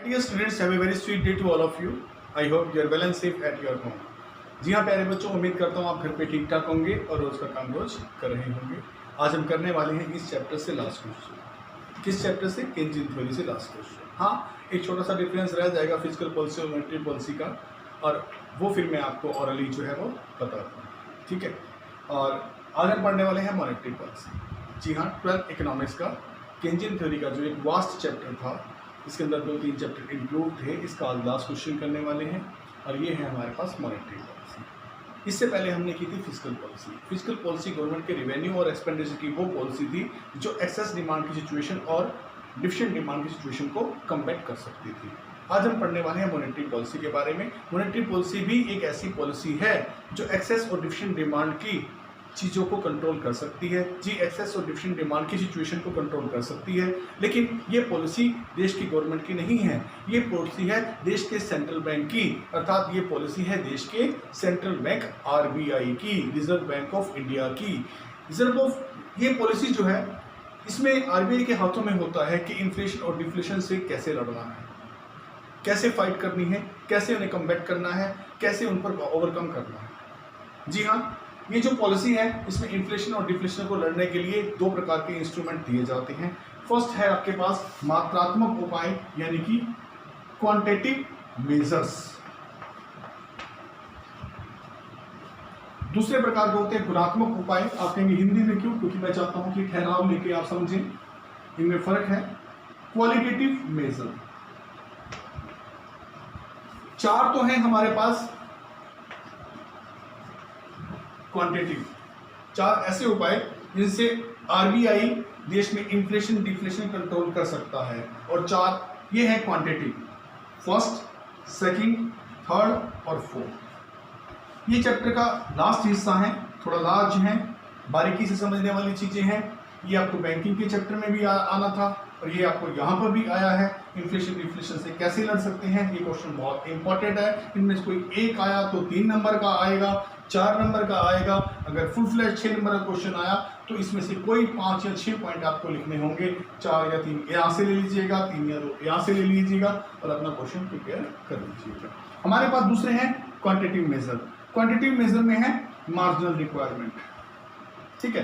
Dear students, have a very sweet day to all of you. I hope you are well and safe at your home. जी हाँ प्यारे बच्चों, उम्मीद करता हूँ आप घर पे ठीक ठाक होंगे और रोज़ का काम रोज कर रहे होंगे। आज हम करने वाले हैं इस चैप्टर से लास्ट क्वेश्चन। किस चैप्टर से? केंजिन थ्योरी से लास्ट क्वेश्चन। हाँ, एक छोटा सा डिफरेंस रह जाएगा फिजिकल पॉलिसी और मॉनेटरी पॉलिसी का, और वो फिर मैं आपको ऑरली जो है वो बताता हूँ, ठीक है। और आज हम पढ़ने वाले हैं मॉनेटरी पॉलिसी। जी हाँ, 12th इकोनॉमिक्स का केंजिन थ्योरी का जो एक वास्ट चैप्टर था, इसके अंदर 2-3 चैप्टर इंक्लूड थे, इसका आज लास्ट क्वेश्चन करने वाले हैं। और ये है हमारे पास मॉनेटरी पॉलिसी। इससे पहले हमने की थी physical policy. Physical policy government के रिवेन्यू और एक्सपेंडिचर की वो पॉलिसी थी जो एक्सेस डिमांड की सिचुएशन और डिफिशिएंट डिमांड की सिचुएशन को कम्बैट कर सकती थी। आज हम पढ़ने वाले हैं मॉनेटरी पॉलिसी के बारे में। मॉनेटरी पॉलिसी भी एक ऐसी पॉलिसी है जो एक्सेस और डिफिशिएंट डिमांड की चीज़ों को कंट्रोल कर सकती है। जी, एक्सेस और डिफिशिएंट डिमांड की सिचुएशन को कंट्रोल कर सकती है, लेकिन ये पॉलिसी देश की गवर्नमेंट की नहीं है। ये पॉलिसी है देश के सेंट्रल बैंक की, अर्थात ये पॉलिसी है देश के सेंट्रल बैंक आरबीआई की, रिजर्व बैंक ऑफ इंडिया की। ये पॉलिसी जो है, इसमें आरबीआई के हाथों में होता है कि इन्फ्लेशन और डिफ्लेशन से कैसे लड़ना है, कैसे फाइट करनी है, कैसे उन्हें कम्बैट करना है, कैसे उन पर ओवरकम करना है। जी हाँ, ये जो पॉलिसी है इसमें इन्फ्लेशन और डिफ्लेशन को लड़ने के लिए 2 प्रकार के इंस्ट्रूमेंट दिए जाते हैं। फर्स्ट है आपके पास मात्रात्मक उपाय, यानी कि क्वांटिटेटिव मेजर्स। दूसरे प्रकार के होते हैं गुणात्मक उपाय। आप कहेंगे हिंदी में क्यों? क्योंकि मैं चाहता हूं कि ठहराव लेके आप समझें, इनमें फर्क है। क्वालिटेटिव मेजर 4 तो हैं हमारे पास, क्वांटिटेटिव 4 ऐसे उपाय जिनसे आरबीआई देश में इन्फ्लेशन डिफ्लेशन कंट्रोल कर सकता है, और 4 ये है क्वांटिटेटिव। फर्स्ट, सेकंड, थर्ड और फोर्थ। ये चैप्टर का लास्ट हिस्सा है, थोड़ा लार्ज है, बारीकी से समझने वाली चीजें हैं। ये आपको बैंकिंग के चैप्टर में भी आना था और ये आपको यहाँ पर भी आया है। इन्फ्लेशन डिफ्लेशन से कैसे लड़ सकते हैं, ये क्वेश्चन बहुत इंपॉर्टेंट है। इनमें से कोई एक आया तो 3 नंबर का आएगा, 4 नंबर का आएगा। अगर फुल फ्लैश 6 नंबर का क्वेश्चन आया तो इसमें से कोई 5 या 6 पॉइंट आपको लिखने होंगे। 4 या 3 यहाँ से ले लीजिएगा, 3 या 2 यहाँ से ले लीजिएगा और अपना क्वेश्चन प्रिपेयर कर लीजिएगा। हमारे पास दूसरे हैं क्वांटिटेटिव मेजर। क्वांटिटेटिव मेजर में है मार्जिनल रिक्वायरमेंट, ठीक है,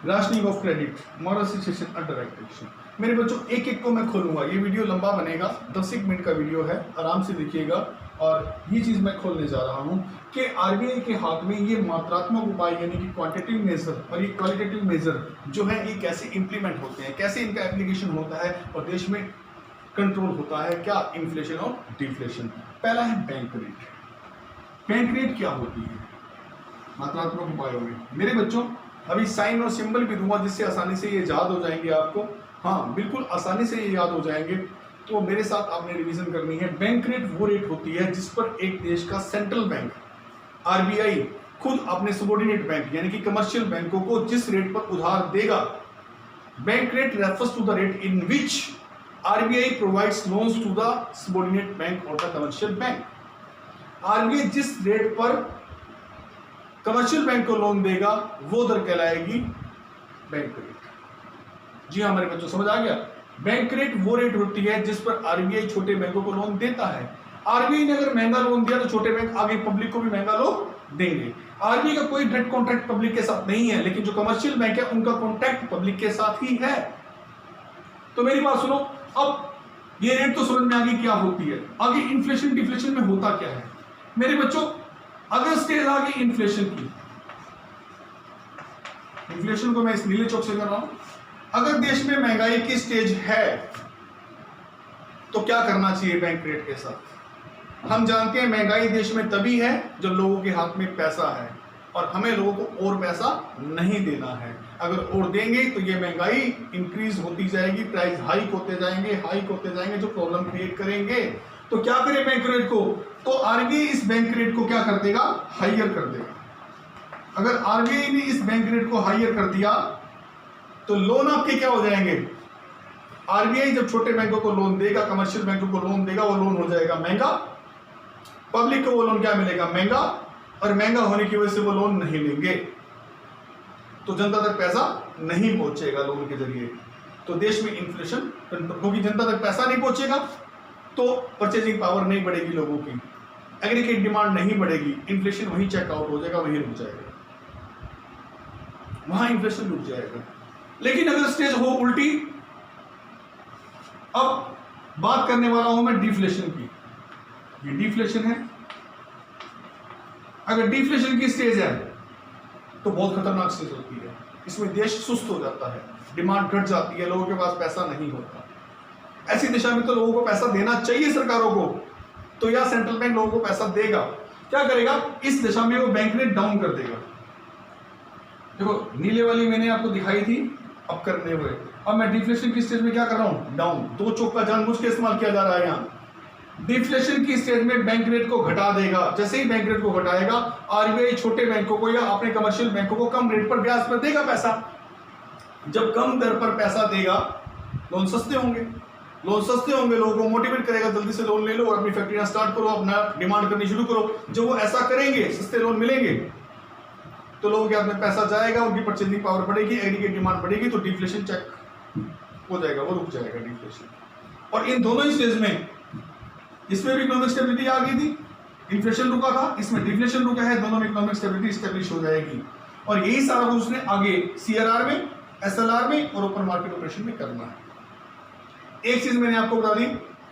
rationing of credit, moral situation, under action. मेरे बच्चों, एक एक को मैं खोलूंगा, ये वीडियो लंबा बनेगा, 10 मिनट का वीडियो है, आराम से देखिएगा। और ये चीज़ मैं खोलने जा रहा हूँ कि आरबीआई के हाथ में ये मात्रात्मक उपाय यानी कि क्वांटिटेटिव मेजर और ये क्वालिटेटिव मेजर जो है, ये कैसे इंप्लीमेंट होते हैं, कैसे इनका एप्लीकेशन होता है और देश में कंट्रोल होता है क्या, इन्फ्लेशन और डिफ्लेशन। पहला है बैंक रेट। बैंक रेट क्या होती है मात्रात्मक उपायों में? मेरे बच्चों, अभी साइन और सिंबल भी दूंगा जिससे आसानी से ये याद हो जाएंगे आपको। हाँ, बिल्कुल आसानी से ये याद हो जाएंगे। तो मेरे साथ आपने रिवीजन करनी है। बैंक रेट वो रेट होती है जिस पर एक देश का सेंट्रल बैंक आरबीआई खुद अपने सबॉर्डिनेट बैंक यानी कि कमर्शियल बैंकों को जिस रेट पर उधार देगा। Bank rate refers to the rate in which RBI provides loans to the subordinate bank और द कमर्शियल बैंक। आरबीआई जिस रेट पर कमर्शियल बैंक को लोन देगा वो दर कहलाएगी बैंक रेट। जी हाँ मेरे बच्चों, समझ आ गया? बैंक रेट वो रेट होती है जिस पर आरबीआई छोटे बैंकों को लोन देता है। आरबीआई ने अगर महंगा लोन दिया तो छोटे बैंक आगे पब्लिक को भी महंगा लोन देंगे। आरबीआई का कोई डायरेक्ट कॉन्ट्रैक्ट पब्लिक के साथ नहीं है, लेकिन जो कमर्शियल बैंक है उनका कॉन्ट्रैक्ट पब्लिक के साथ ही है। तो मेरी बात सुनो, अब ये रेट तो समझ में आ गई क्या होती है। आगे इन्फ्लेशन डिफ्लेशन में होता क्या है मेरे बच्चों? अगर स्टेज आ गई इन्फ्लेशन की, इन्फ्लेशन को मैं इस नीले चौक से कर रहा हूं। अगर देश में महंगाई की स्टेज है तो क्या करना चाहिए बैंक रेट के साथ? हम जानते हैं महंगाई देश में तभी है जब लोगों के हाथ में पैसा है, और हमें लोगों को और पैसा नहीं देना है। अगर और देंगे तो ये महंगाई इंक्रीज होती जाएगी, प्राइस हाइक होते जाएंगे जो प्रॉब्लम क्रिएट करेंगे। तो क्या करें बैंक रेट को? तो आरबीआई इस बैंक रेट को क्या कर देगा? हायर कर देगा। अगर आरबीआई ने इस बैंक रेट को हायर कर दिया तो लोन आपके क्या हो जाएंगे? आरबीआई जब छोटे बैंकों को लोन देगा, कमर्शियल बैंकों को लोन देगा, वो लोन हो जाएगा महंगा। पब्लिक को वो लोन क्या मिलेगा? महंगा। और महंगा होने की वजह से वो लोन नहीं लेंगे तो जनता तक पैसा नहीं पहुंचेगा लोन के जरिए। तो देश में इन्फ्लेशन, क्योंकि जनता तक पैसा नहीं पहुंचेगा तो परचेजिंग पावर नहीं बढ़ेगी लोगों की, एग्रीगेट डिमांड नहीं बढ़ेगी, इन्फ्लेशन वहीं चेकआउट हो जाएगा, वहीं रुक जाएगा, वहां इन्फ्लेशन रुक जाएगा। लेकिन अगर स्टेज हो उल्टी, अब बात करने वाला हूं मैं डिफ्लेशन की। ये डिफ्लेशन है। अगर डिफ्लेशन की स्टेज है तो बहुत खतरनाक स्टेज होती है। इसमें देश सुस्त हो जाता है, डिमांड घट जाती है, लोगों के पास पैसा नहीं होता। ऐसी दिशा में तो लोगों को पैसा देना चाहिए सरकारों को, तो या सेंट्रल बैंक लोगों को पैसा देगा, क्या करेगा, इस दिशा में वो बैंक रेट डाउन कर देगा। देखो नीले वाली मैंने आपको दिखाई थी अप करने हुए, अब मैं डिफ्लेशन की स्टेज में क्या कर रहा हूं, डाउन। दो चौक का जानबूझ के इस्तेमाल किया जा रहा है यहाँ। डिफ्लेशन की स्टेज में बैंक रेट को घटा देगा। जैसे ही बैंक रेट को घटाएगा, आरबीआई छोटे बैंकों को या अपने कमर्शियल बैंकों को कम रेट पर ब्याज पर देगा पैसा। जब कम दर पर पैसा देगा, लोन सस्ते होंगे, लोन सस्ते होंगे, लोगों को मोटिवेट करेगा, जल्दी से लोन ले लो और अपनी फैक्ट्रियां स्टार्ट करो, अपना डिमांड करनी शुरू करो। जब वो ऐसा करेंगे, सस्ते लोन मिलेंगे, तो लोगों के हाथ में पैसा जाएगा, उनकी परचेजिंग पावर बढ़ेगी, एग्रीगेट डिमांड बढ़ेगी, तो डिफ्लेशन चेक हो जाएगा, वो रुक जाएगा डिफ्लेशन। और इन दोनों ही स्टेज में, इसमें भी इकोनॉमिक स्टेबिलिटी आ गई थी, इन्फ्लेशन रुका था, इसमें डिफ्लेशन रुका है, दोनों में इकोनॉमिक स्टेबिलिटी स्टेब्लिश हो जाएगी। और यही सारा कुछ उसने आगे सीआरआर में, एसएलआर में और ओपन मार्केट ऑपरेशन में करना है। एक चीज मैंने आपको बता दी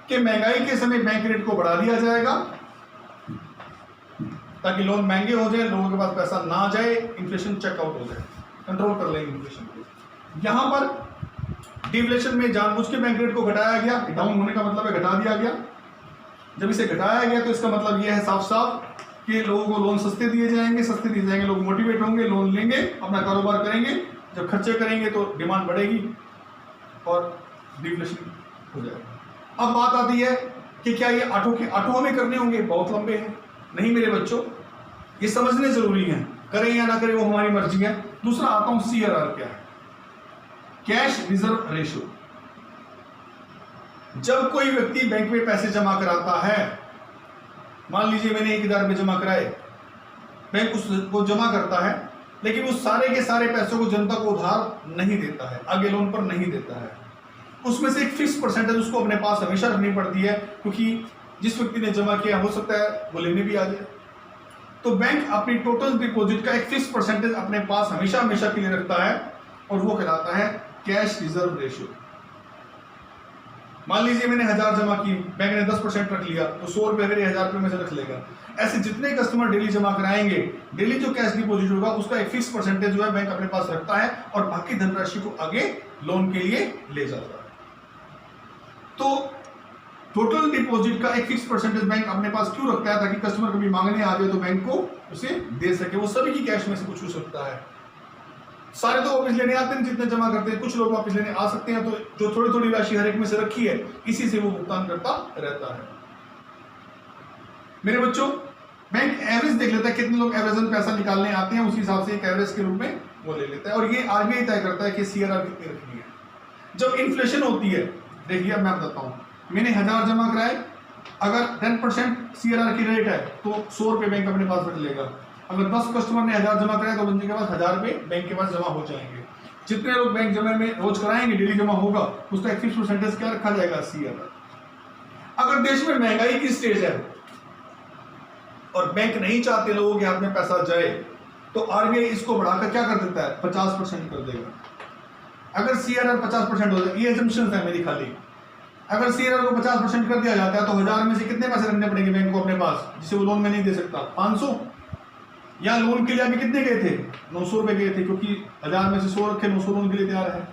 कि महंगाई के समय बैंक रेट को बढ़ा दिया जाएगा ताकि लोन महंगे हो जाए, लोगों के पास पैसा ना जाए, इन्फ्लेशन चेकआउट हो जाए, कंट्रोल कर लेंगे इन्फ्लेशन को। यहां पर डिफ्लेशन में जानबूझ के बैंक रेट को घटाया गया, डाउन होने का मतलब है घटा दिया गया। जब इसे घटाया गया तो इसका मतलब यह है साफ साफ कि लोगों को लोन सस्ते दिए जाएंगे, सस्ते दिए जाएंगे, लोग मोटिवेट होंगे, लोन लेंगे, अपना कारोबार करेंगे। जब खर्चे करेंगे तो डिमांड बढ़ेगी और डिफ्लेशन हो जाएगा। अब बात आती है कि क्या ये आठों में करने होंगे, बहुत लंबे हैं। नहीं मेरे बच्चों, ये समझने जरूरी है, करें या ना करें वो हमारी मर्जी है। दूसरा आता हूं सीआरआर क्या है, कैश रिजर्व रेशियो। जब कोई व्यक्ति बैंक में पैसे जमा कराता है, मान लीजिए मैंने 1000 रुपये जमा कराए, बैंक उसको जमा करता है, लेकिन उस सारे के सारे पैसों को जनता को उधार नहीं देता है, आगे लोन पर नहीं देता है। उसमें से एक फिक्स परसेंटेज उसको अपने पास हमेशा रखनी पड़ती है, क्योंकि जिस व्यक्ति ने जमा किया हो सकता है वो लेने भी आ जाए। तो बैंक अपनी टोटल डिपॉजिट का एक फिक्स परसेंटेज अपने पास हमेशा हमेशा के लिए रखता है, और वो कहलाता है कैश रिजर्व रेशियो। मान लीजिए मैंने 1000 जमा की, बैंक ने 10% रख लिया, तो 100 रुपये अगर 1000 रुपये में से रख लेगा। ऐसे जितने कस्टमर डेली जमा कराएंगे, डेली जो कैश डिपॉजिट होगा उसका एक फिक्स परसेंटेज जो है बैंक अपने पास रखता है, और बाकी धनराशि को आगे लोन के लिए ले जाता है। तो टोटल डिपॉजिट का एक फिक्स परसेंटेज बैंक अपने पास क्यों रखता है, ताकि कस्टमर कभी मांगने आ जाए तो बैंक को उसे दे सके। वो सभी की कैश में से कुछ हो सकता है, सारे तो वापस लेने आते हैं जितने जमा करते हैं, कुछ लोग वापस लेने आ सकते हैं, तो जो थोड़ी थोड़ी राशि हर एक में से रखी है, इसी से वो भुगतान करता रहता है। मेरे बच्चों, बैंक एवरेज देख लेता है, कितने लोग एवरेज में पैसा निकालने आते हैं, उसी हिसाब से एक एवरेज के रूप में वो ले लेता है, और ये आरबीआई तय करता है कि सीआरआर कितनी रखनी है। जब इन्फ्लेशन होती है, देखिए अब मैं बताता हूं, मैंने 1000 जमा कराए, अगर 10% सीआरआर की रेट है तो 100 रुपये बैंक अपने पास रख लेगा। अगर 10 कस्टमर ने 1000 जमा कराया तो बंदे के पास 1000 रुपये बैंक के पास जमा हो जाएंगे। जितने लोग बैंक जमा में रोज कराएंगे, डेली जमा होगा, उसका एक फिक्स परसेंटेज क्या रखा जाएगा, सीआरआर। अगर देश में महंगाई की स्टेज है और बैंक नहीं चाहते लोगों के हाथ में पैसा जाए, तो आरबीआई इसको बढ़ाकर क्या कर देता है, 50% कर देगा। अगर सीआरआर 50% हो जाए, ये एजम्पशन है मेरी खाली, अगर सीआरआर को 50% कर दिया जाता है तो 1000 में से कितने पैसे रखने पड़ेंगे बैंक को अपने पास, जिसे वो लोन में नहीं दे सकता, 500। या लोन के लिए अभी कितने गए थे, 900 रुपए गए थे, क्योंकि 1000 में से 100 रखे, 900 लोन के लिए तैयार है।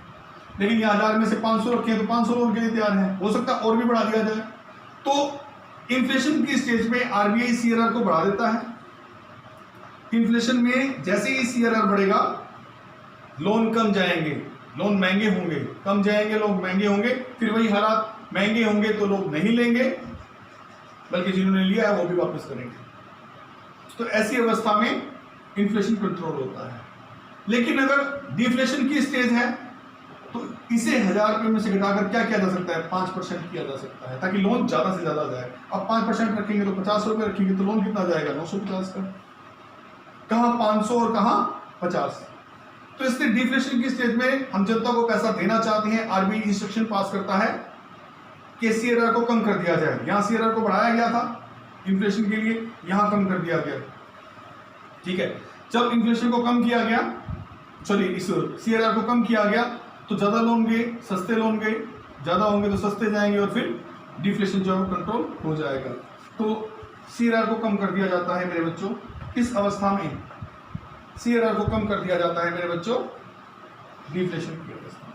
लेकिन ये 1000 में से 500 रखे तो 500 लोन के लिए तैयार है, हो सकता है और भी बढ़ा दिया जाए। तो इन्फ्लेशन की स्टेज में आरबीआई सीआरआर को बढ़ा देता है। इन्फ्लेशन में जैसे ही सीआरआर बढ़ेगा, लोन कम जाएंगे, लोन महंगे होंगे, कम जाएंगे, लोग महंगे होंगे, फिर वही हालात, महंगे होंगे तो लोग नहीं लेंगे, बल्कि जिन्होंने लिया है वो भी वापस करेंगे। तो ऐसी अवस्था में इन्फ्लेशन कंट्रोल होता है। लेकिन अगर डिफ्लेशन की स्टेज है तो इसे 1000 रुपये में से घटाकर क्या किया जा सकता है, 5% किया जा सकता है, ताकि लोन ज्यादा से ज्यादा जाए। अब 5% रखेंगे तो 50 रुपये रखेंगे तो लोन कितना जाएगा, 950 का। कहाँ 500 और कहाँ 50। तो इसलिए डिफ्लेशन की स्टेज में हम जनता को पैसा देना चाहते हैं, आरबीआई इंस्ट्रक्शन पास करता है कि CRR को कम कर दिया जाए। यहाँ CRR को बढ़ाया गया था इन्फ्लेशन के लिए, यहाँ कम कर दिया गया। ठीक है, जब इन्फ्लेशन को कम किया गया, सॉरी इस CRR को कम किया गया तो ज्यादा लोन गए, सस्ते लोन गए, ज्यादा होंगे तो सस्ते जाएंगे और फिर डिफ्लेशन जो है कंट्रोल हो जाएगा। तो CRR को कम कर दिया जाता है मेरे बच्चों किस अवस्था में? CRR को कम कर दिया जाता है मेरे बच्चों डिफ्लेशन की अवस्था में।